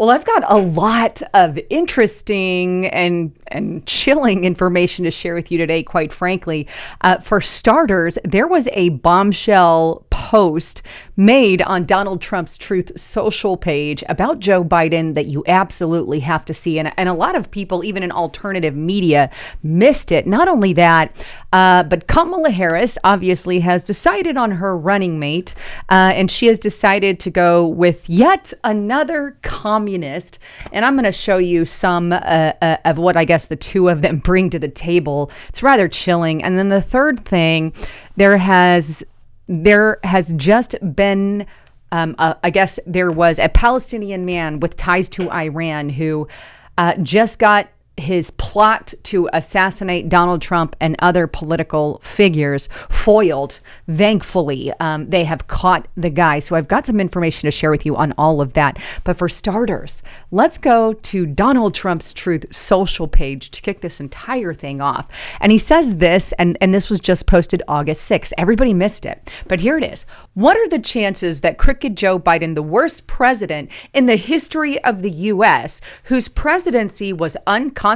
Well, I've got a lot of interesting and chilling information to share with you today, quite frankly. For starters, there was a bombshell post made on Donald Trump's Truth Social page about Joe Biden that you absolutely have to see. And a lot of people, even in alternative media, missed it. Not only that, but Kamla Harris obviously has decided on her running mate, and she has decided to go with yet another communist. And I'm going to show you some of what I guess the two of them bring to the table. It's rather chilling. And then the third thing, there has just been, I guess there was a Palestinian man with ties to Iran who just got his plot to assassinate Donald Trump and other political figures foiled. Thankfully, they have caught the guy. So I've got some information to share with you on all of that. But for starters, let's go to Donald Trump's Truth Social page to kick this entire thing off. And he says this, and this was just posted August 6th. Everybody missed it. But here it is. What are the chances that crooked Joe Biden, the worst president in the history of the U.S., whose presidency was unconstitutionally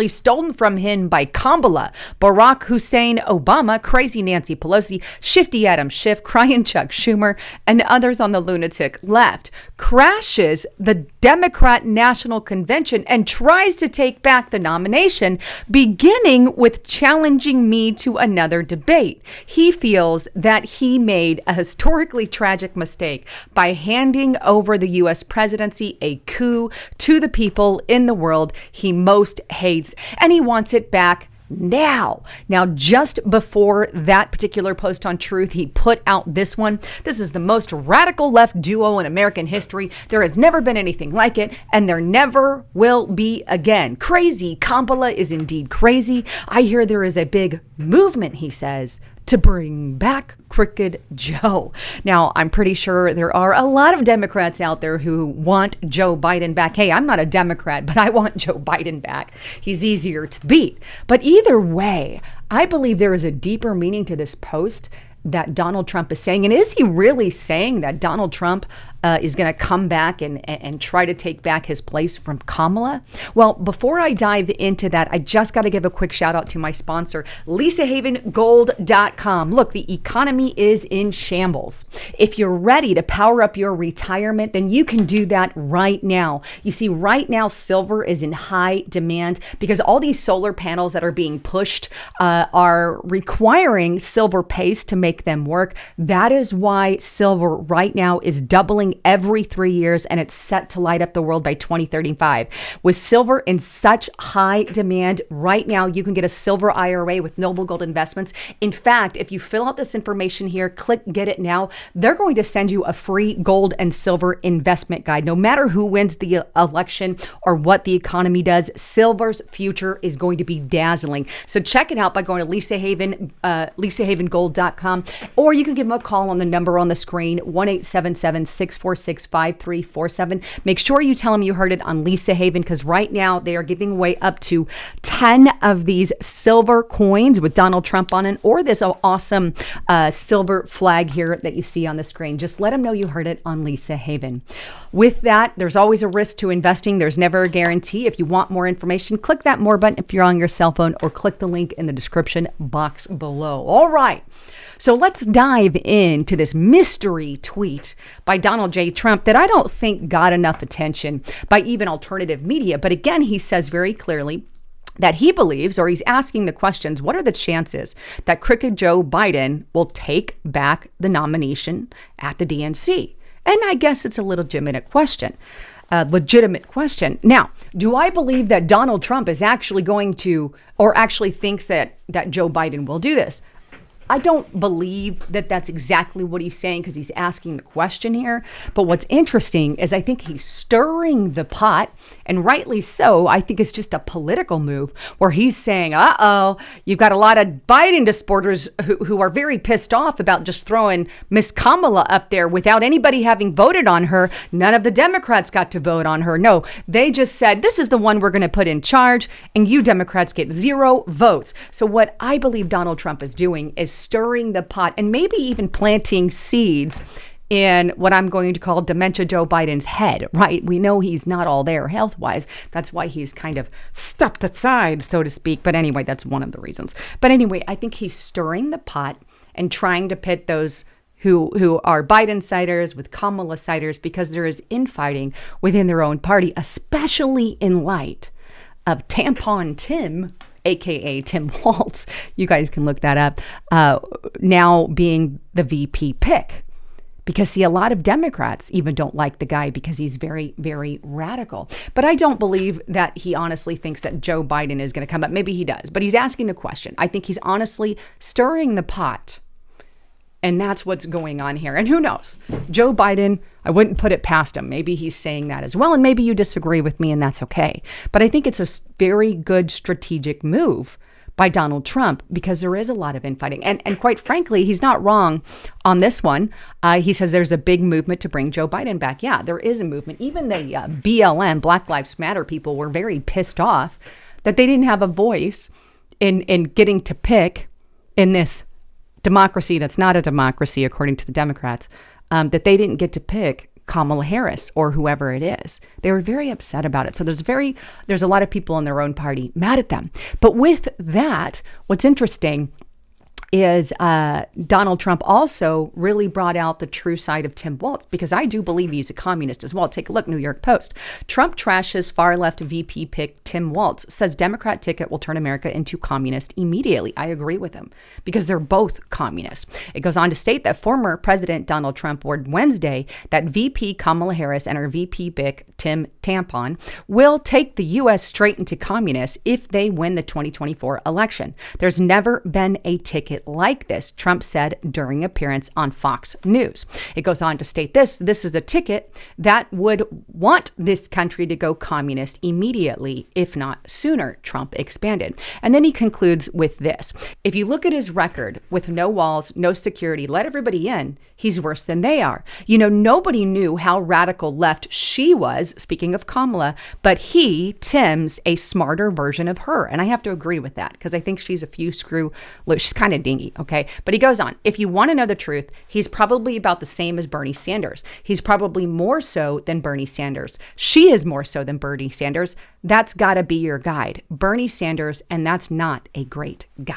stolen from him by Kamala, Barack Hussein Obama, crazy Nancy Pelosi, shifty Adam Schiff, crying Chuck Schumer, and others on the lunatic left, crashes the Democrat National Convention and tries to take back the nomination, beginning with challenging me to another debate. He feels that he made a historically tragic mistake by handing over the U.S. presidency, a coup, to the people in the world he most hates, and he wants it back now. Now, just before that particular post on Truth, he put out this one. This is the most radical left duo in American history. There has never been anything like it, and there never will be again. Crazy. Kamala is indeed crazy. I hear there is a big movement, he says, to bring back Crooked Joe. Now, I'm pretty sure there are a lot of Democrats out there who want Joe Biden back. Hey, I'm not a Democrat, but I want Joe Biden back. He's easier to beat. But either way, I believe there is a deeper meaning to this post that Donald Trump is saying. And is he really saying that Donald Trump is going to come back and try to take back his place from Kamala? Well, before I dive into that, I just got to give a quick shout out to my sponsor, LisaHavenGold.com. Look, the economy is in shambles. If you're ready to power up your retirement, then you can do that right now. You see, right now, silver is in high demand because all these solar panels that are being pushed are requiring silver paste to make them work. That is why silver right now is doubling every 3 years, and it's set to light up the world by 2035. With silver in such high demand right now, you can get a silver IRA with Noble Gold Investments. In fact, if you fill out this information here, click Get It Now, they're going to send you a free gold and silver investment guide. No matter who wins the election or what the economy does, silver's future is going to be dazzling. So check it out by going to LisaHavenGold.com, or you can give them a call on the number on the screen, 1-877-646-5347. Make sure you tell them you heard it on Lisa Haven, because right now they are giving away up to 10 of these silver coins with Donald Trump on it, or this awesome silver flag here that you see on the screen. Just let them know you heard it on Lisa Haven. With that, there's always a risk to investing. There's never a guarantee. If you want more information, click that more button if you're on your cell phone, or click the link in the description box below. All right. So let's dive into this mystery tweet by Donald J. Trump that I don't think got enough attention by even alternative media. But again, he says very clearly that he believes, or he's asking the questions, what are the chances that crooked Joe Biden will take back the nomination at the DNC? And I guess it's a legitimate question. Now, do I believe that Donald Trump is actually going to, or actually thinks that Joe Biden will do this? I don't believe that that's exactly what he's saying, because he's asking the question here. But what's interesting is I think he's stirring the pot, and rightly so. I think it's just a political move where he's saying, you've got a lot of Biden supporters who are very pissed off about just throwing Miss Kamala up there without anybody having voted on her. None of the Democrats got to vote on her. No, they just said, this is the one we're going to put in charge, and you Democrats get 0 votes. So what I believe Donald Trump is doing is stirring the pot and maybe even planting seeds in what I'm going to call dementia Joe Biden's head, right? We know he's not all there health-wise. That's why he's kind of stepped aside, so to speak. But anyway, that's one of the reasons. But anyway, I think he's stirring the pot and trying to pit those who are Biden-siders with Kamala-siders, because there is infighting within their own party, especially in light of Tampon Tim, aka Tim Waltz. You guys can look that up, now being the VP pick. Because, see, a lot of Democrats even don't like the guy because he's very, very radical. But I don't believe that he honestly thinks that Joe Biden is going to come up. Maybe he does, but he's asking the question. I think he's honestly stirring the pot. And that's what's going on here. And who knows? Joe Biden, I wouldn't put it past him. Maybe he's saying that as well. And maybe you disagree with me, and that's okay. But I think it's a very good strategic move by Donald Trump, because there is a lot of infighting. And quite frankly, he's not wrong on this one. He says there's a big movement to bring Joe Biden back. Yeah, there is a movement. Even the BLM, Black Lives Matter people, were very pissed off that they didn't have a voice in getting to pick in this democracy that's not a democracy, according to the Democrats, that they didn't get to pick Kamala Harris or whoever it is. They were very upset about it. So there's a lot of people in their own party mad at them. But with that, what's interesting is Donald Trump also really brought out the true side of Tim Waltz, because I do believe he's a communist as well. Take a look, New York Post. Trump trashes far-left VP pick Tim Waltz, says Democrat ticket will turn America into communist immediately. I agree with him, because they're both communists. It goes on to state that former President Donald Trump warned Wednesday that VP Kamala Harris and her VP pick Tim Tampon will take the U.S. straight into communists if they win the 2024 election. There's never been a ticket like this, Trump said during appearance on Fox News. It goes on to state this is a ticket that would want this country to go communist immediately, if not sooner, Trump expanded. And then he concludes with this. If you look at his record with no walls, no security, let everybody in, he's worse than they are. You know, nobody knew how radical left she was, speaking of Kamala, but Tim's a smarter version of her. And I have to agree with that, because I think she's a few screw loose. She's kind of dingy, okay? But he goes on. If you want to know the truth, he's probably about the same as Bernie Sanders. He's probably more so than Bernie Sanders. She is more so than Bernie Sanders. That's got to be your guide. Bernie Sanders, and that's not a great guy.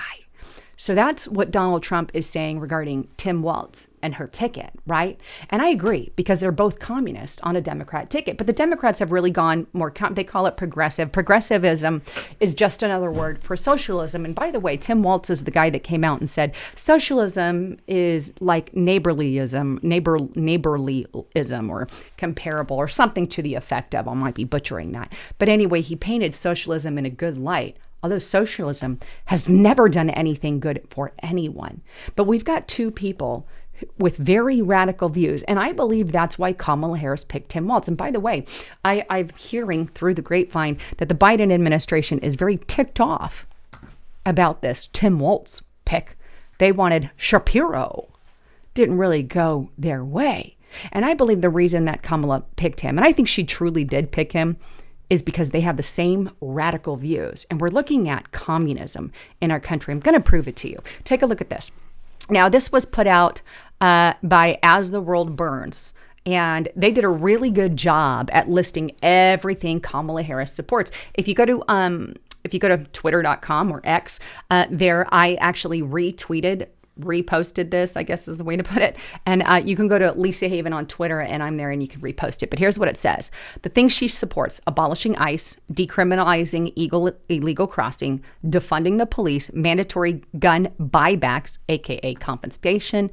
So that's what Donald Trump is saying regarding Tim Waltz and her ticket, right? And I agree, because they're both communist on a Democrat ticket. But the Democrats have really gone more, they call it progressive. Progressivism is just another word for socialism. And by the way, Tim Waltz is the guy that came out and said socialism is like neighborlyism or comparable or something to the effect of. I might be butchering that. But anyway, he painted socialism in a good light. Although socialism has never done anything good for anyone. But we've got two people with very radical views. And I believe that's why Kamala Harris picked Tim Waltz. And by the way, I'm hearing through the grapevine that the Biden administration is very ticked off about this Tim Waltz pick. They wanted Shapiro. Didn't really go their way. And I believe the reason that Kamala picked him, and I think she truly did pick him, is because they have the same radical views. And we're looking at communism in our country. I'm going to prove it to you. Take a look at this. Now, this was put out by As the World Burns. And they did a really good job at listing everything Kamala Harris supports. If you go to twitter.com or X, there I actually reposted this, I guess is the way to put it. And you can go to Lisa Haven on Twitter, and I'm there, and you can repost it. But here's what it says. The things she supports: abolishing ICE, decriminalizing illegal crossing, defunding the police, mandatory gun buybacks, aka confiscation,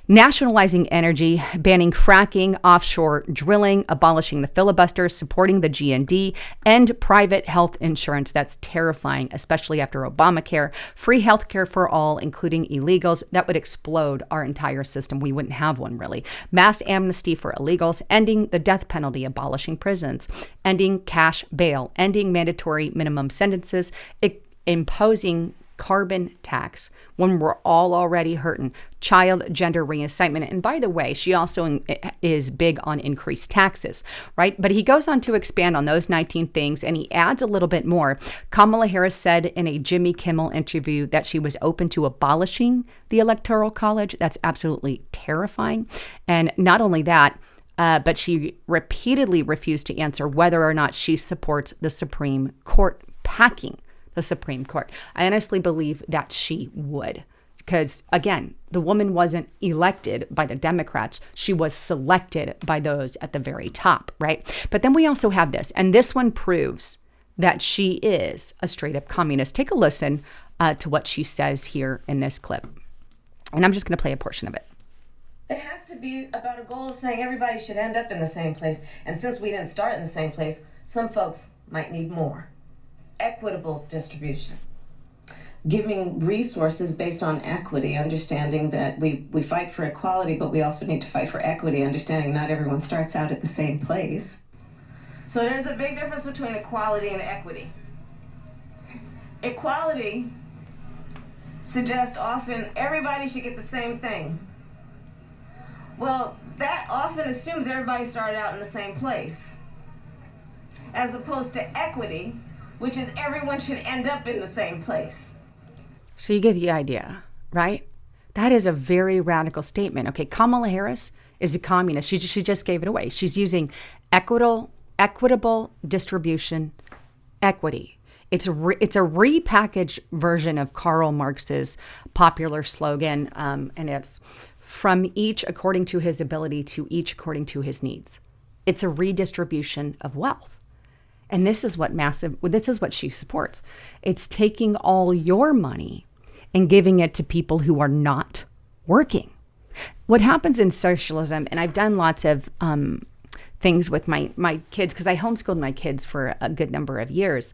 nationalizing energy, banning fracking, offshore drilling, abolishing the filibuster, supporting the GND, and private health insurance. That's terrifying, especially after Obamacare. Free health care for all, including illegals. That would explode our entire system. We wouldn't have one, really. Mass amnesty for illegals, ending the death penalty, abolishing prisons, ending cash bail, ending mandatory minimum sentences, imposing carbon tax when we're all already hurting, child gender reassignment. And by the way, she also is big on increased taxes, right? But he goes on to expand on those 19 things, and he adds a little bit more. Kamala Harris said in a Jimmy Kimmel interview that she was open to abolishing the Electoral College. That's absolutely terrifying. And not only that, but she repeatedly refused to answer whether or not she supports the Supreme Court packing the Supreme Court. I honestly believe that she would, because again, the woman wasn't elected by the Democrats. She was selected by those at the very top, right? But then we also have this, and this one proves that she is a straight up communist. Take a listen to what she says here in this clip. And I'm just going to play a portion of it. It has to be about a goal of saying everybody should end up in the same place. And since we didn't start in the same place, some folks might need more. Equitable distribution. Giving resources based on equity, understanding that we fight for equality, but we also need to fight for equity, understanding not everyone starts out at the same place. So there's a big difference between equality and equity. Equality suggests often everybody should get the same thing. Well, that often assumes everybody started out in the same place, as opposed to equity, which is everyone should end up in the same place. So you get the idea, right? That is a very radical statement. Okay, Kamala Harris is a communist. She just gave it away. She's using equitable distribution, equity. It's a repackaged version of Karl Marx's popular slogan, and it's from each according to his ability to each according to his needs. It's a redistribution of wealth. And this is what she supports. It's taking all your money and giving it to people who are not working. What happens in socialism, and I've done lots of things with my kids, because I homeschooled my kids for a good number of years.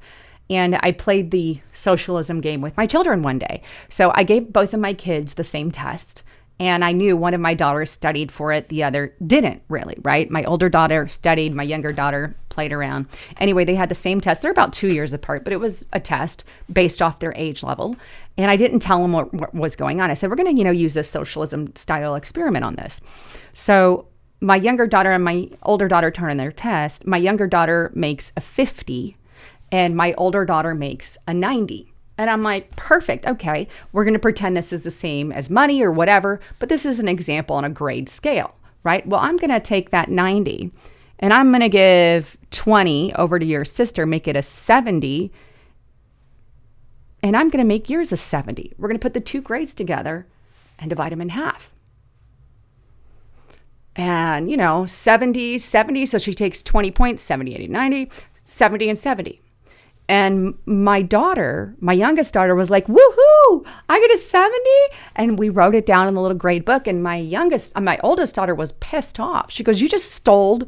And I played the socialism game with my children one day. So I gave both of my kids the same test. And I knew one of my daughters studied for it, the other didn't really, right? My older daughter studied, my younger daughter played around. Anyway, they had the same test. They're about 2 years apart, but it was a test based off their age level. And I didn't tell them what was going on. I said, we're going to, use a socialism style experiment on this. So my younger daughter and my older daughter turn in their test. My younger daughter makes a 50 and my older daughter makes a 90. And I'm like, perfect. Okay, we're going to pretend this is the same as money or whatever, but this is an example on a grade scale, right? Well, I'm going to take that 90 and I'm going to give 20 over to your sister, make it a 70. And I'm going to make yours a 70. We're going to put the two grades together and divide them in half. And, 70, so she takes 20 points, 70, 80, 90, 70 and 70. And my youngest daughter was like, woohoo, I get a 70. And we wrote it down in the little grade book. And my oldest daughter was pissed off. She goes, you just stole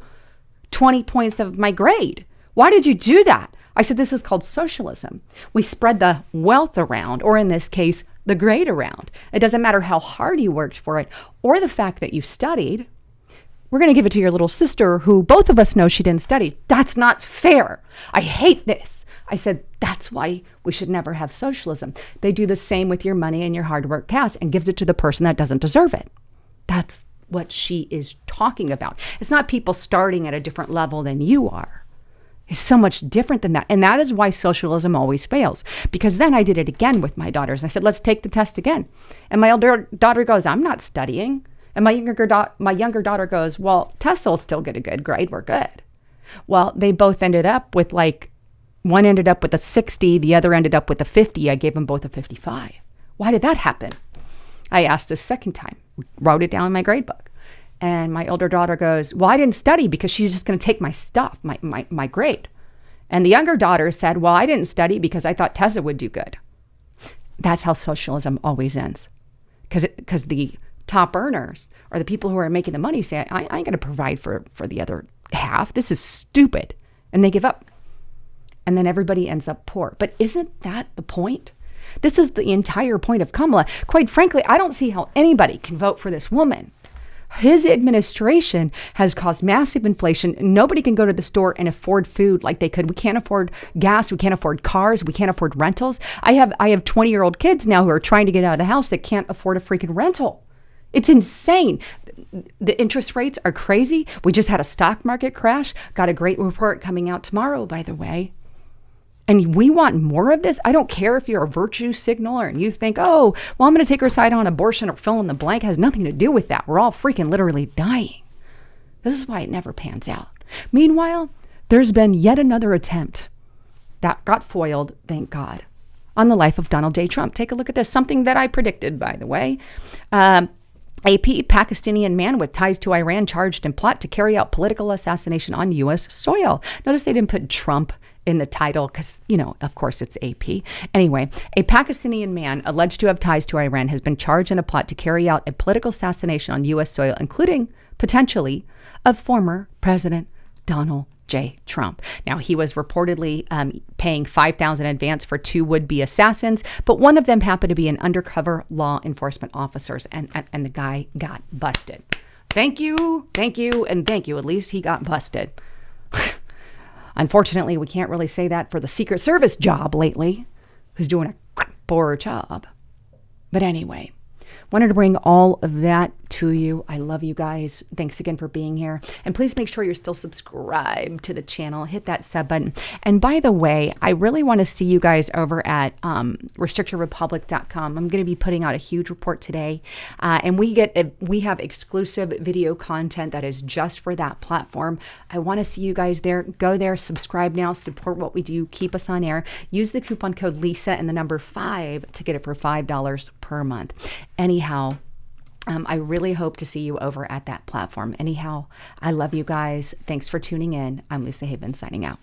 20 points of my grade. Why did you do that? I said, this is called socialism. We spread the wealth around, or in this case, the grade around. It doesn't matter how hard you worked for it or the fact that you studied. We're going to give it to your little sister who both of us know she didn't study. That's not fair. I hate this. I said, that's why we should never have socialism. They do the same with your money and your hard work past and gives it to the person that doesn't deserve it. That's what she is talking about. It's not people starting at a different level than you are. It's so much different than that. And that is why socialism always fails. Because then I did it again with my daughters. I said, let's take the test again. And my older daughter goes, I'm not studying. And my younger daughter goes, well, Tessa will still get a good grade. We're good. Well, they both ended up with one ended up with a 60, the other ended up with a 50. I gave them both a 55. Why did that happen? I asked the second time, wrote it down in my grade book. And my older daughter goes, well, I didn't study because she's just going to take my stuff, my grade. And the younger daughter said, well, I didn't study because I thought Tessa would do good. That's how socialism always ends. Because the top earners or the people who are making the money say, I ain't going to provide for the other half. This is stupid. And they give up. And then everybody ends up poor. But isn't that the point? This is the entire point of Kamala. Quite frankly, I don't see how anybody can vote for this woman His administration has caused massive inflation. Nobody can go to the store and afford food like they could. We can't afford gas. We can't afford cars. We can't afford rentals. I have 20-year-old kids now who are trying to get out of the house that can't afford a freaking rental. It's insane. The interest rates are crazy. We just had a stock market crash. Got a great report coming out tomorrow, by the way. And we want more of this. I don't care if you're a virtue signaler and you think, oh, well, I'm going to take her side on abortion or fill in the blank. It has nothing to do with that. We're all freaking literally dying. This is why it never pans out. Meanwhile, there's been yet another attempt that got foiled, thank God, on the life of Donald J. Trump. Take a look at this. Something that I predicted, by the way. AP, Pakistani man with ties to Iran charged in plot to carry out political assassination on U.S. soil. Notice they didn't put Trump in the title because, of course it's AP. Anyway, a Pakistani man alleged to have ties to Iran has been charged in a plot to carry out a political assassination on U.S. soil, including potentially of former President Donald J. Trump. Now, he was reportedly paying $5,000 in advance for 2 would-be assassins, but one of them happened to be an undercover law enforcement officer, and the guy got busted. Thank you, and thank you. At least he got busted. Unfortunately, we can't really say that for the Secret Service job lately, who's doing a poor job. But anyway, wanted to bring all of that to you. I love you guys. Thanks again for being here. And please make sure you're still subscribed to the channel. Hit that sub button. And by the way, I really want to see you guys over at restrictedrepublic.com. I'm going to be putting out a huge report today. And we have exclusive video content that is just for that platform. I want to see you guys there. Go there, subscribe now, support what we do, keep us on air. Use the coupon code Lisa and the number 5 to get it for $5 per month. Anyhow, I really hope to see you over at that platform. Anyhow, I love you guys. Thanks for tuning in. I'm Lisa Haven signing out.